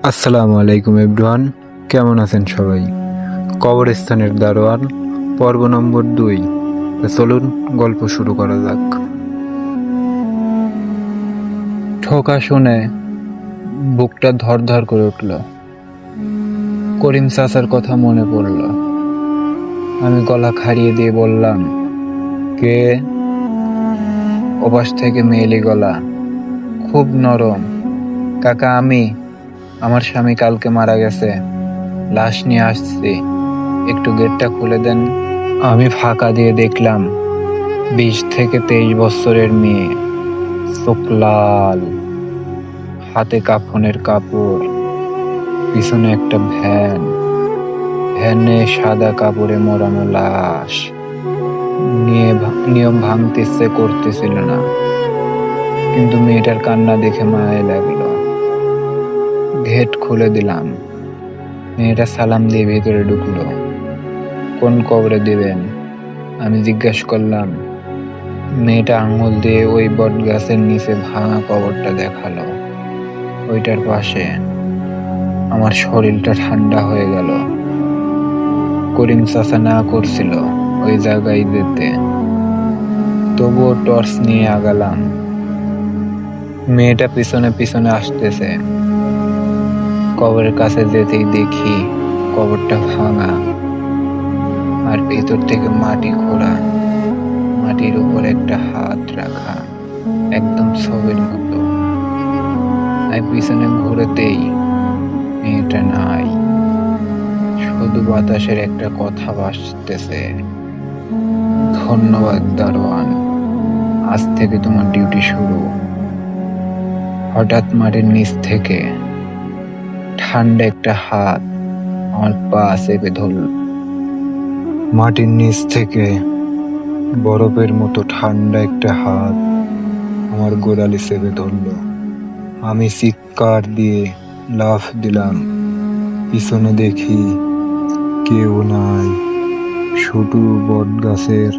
আসসালামু আলাইকুম এভরিওয়ান, কেমন আছেন সবাই? কবরস্থানের দারোয়ান পর্ব নম্বর 2। চলুন গল্প শুরু করা যাক। ঠোকা শুনে বুকটা ধড়ধড় করে উঠল। করিম চাচার কথা মনে পড়ল। আমি গলা খাড়িয়ে দিয়ে বললাম, কে? ওপাশ থেকে মেয়েলি গলা, খুব নরম। কাকা, আমার স্বামী কালকে মারা গেছে, লাশ নিয়ে আসছি, একটু গেটটা খুলে দেন। আমি ফাঁকা দিয়ে দেখলাম 20 থেকে 23 বছরের মেয়ে, চোখ লাল, হাতে কাফনের কাপড়, পিছনে একটা ভ্যানে সাদা কাপড়ে মোড়ানো লাশ। নিয়ম ভাঙতে ইচ্ছে করতেছিল না, কিন্তু মেয়েটার কান্না দেখে মায়া লাগলো। গেট খুলে দিলাম। মেয়েটা সালাম দিয়ে ভেতরে ঢুকলো। কোন কবরে দিবেন? আমি জিজ্ঞাসা করলাম। মেয়েটা আঙুল দিয়ে ওই বট গাছের নিচে ভাঙা কবরটা দেখালো, ওইটার পাশে। আমার শরীরটা ঠান্ডা হয়ে গেল। করিম চাচা না করছিল ওই জায়গায় যেতে, তবুও টর্চ নিয়ে আগালাম। মেয়েটা পিছনে পিছনে আসতেছে। কবরের কাছে যেতেই দেখি কবরটা ভাঙা, আর ভেতর থেকে মাটি খোঁড়া, মাটির উপর একটা হাত রাখা, একদম ছবির মতো। আমি পিছনে ঘুরেতেই মেয়েটা নাই, শুধু বাতাসের একটা কথা ভাসতেছে, ধন্যবাদ দারোয়ান, আজ থেকে তোমার ডিউটি শুরু। হঠাৎ মাটির নিচ থেকে ঠান্ডা একটা হাত আমার পা চেপে ধরল। মাটির নিচ থেকে বরফের মতো ঠান্ডা একটা হাত আমার গোড়ালি চেপে ধরল। আমি চিৎকার দিয়ে লাফ দিলাম। পিছনে দেখি কেউ নাই, শুধু বট গাছের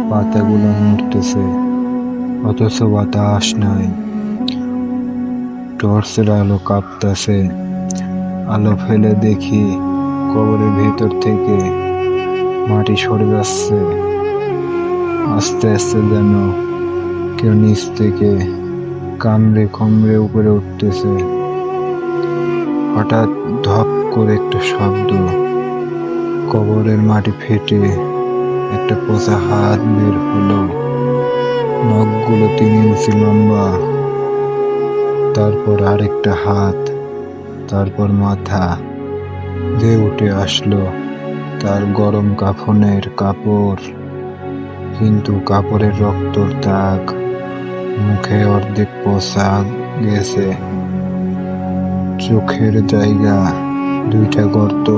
পাতাগুলো নড়তেছে, অথচ বাতাস নাই। টর্চের আলো কাঁপতেছে। আলো ফেলে দেখি কবরের ভেতর থেকে মাটি সরে যাচ্ছে আস্তে আস্তে, যেন কেউ নিচ থেকে কামড়ে খমড়ে উপরে উঠতেছে। হঠাৎ ধপ করে একটা শব্দ, কবরের মাটি ফেটে একটা পচা হাত বের হলো, নখগুলো 3 ইঞ্চি লম্বা, তারপর আরেকটা হাত, তারপর মাথা যে উঠে আসলো, তার গরম কাফনের কাপড়, কিন্তু কাপড়ের রক্তর দাগ, মুখে অর্ধেক পচা গেছে, চোখের জায়গা 2টা গর্ত,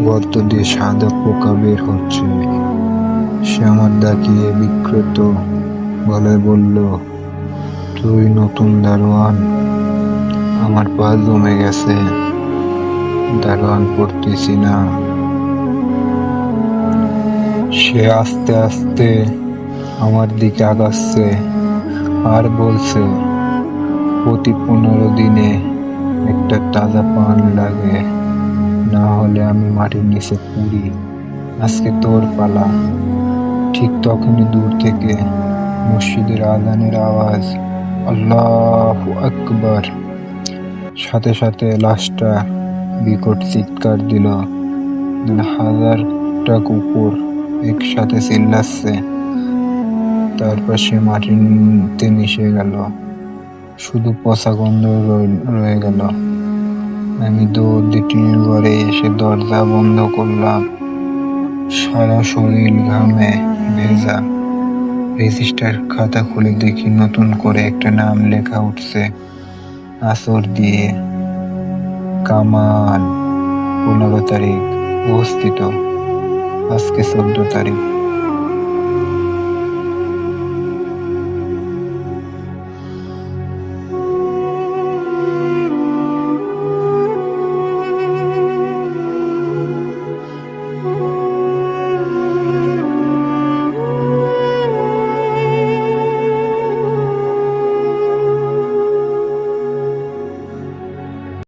গর্ত দিয়ে সাদা পোকা বের হচ্ছে। সে আমার তাকিয়ে বিক্রত গলায় বলল, তুই নতুন দারোয়ান? আমার পা জমে গেছে, দারোয়ান পড়তেছি না। সে আস্তে আস্তে আমার দিকে আগাচ্ছে আর বলছে, প্রতি 15 দিনে একটা তাজা পান লাগে, না হলে আমি মাটির নিচে পুড়ি। আজকে তোর পালা। ঠিক তখনই দূর থেকে মসজিদের আজানের আওয়াজ, আল্লাহু আকবার। সাথে সাথে লাশটা বিকট চিৎকার দিল। 1000টা কুকুর একসাথে চিল্লাচ্ছে। তারপর সে মাটিতে মিশে গেল, শুধু পচা গন্ধ রয়ে গেল। আমি দৌড় দিয়ে টিনের ঘরে এসে দরজা বন্ধ করলাম। সারা শরীর ঘামে ভেজা। রেজিস্টার খাতা খুলে দেখি নতুন করে একটা নাম লেখা উঠছে, আসর দিয়ে, কামাল। 15 তারিখ উপস্থিত, আজকে 14 তারিখ।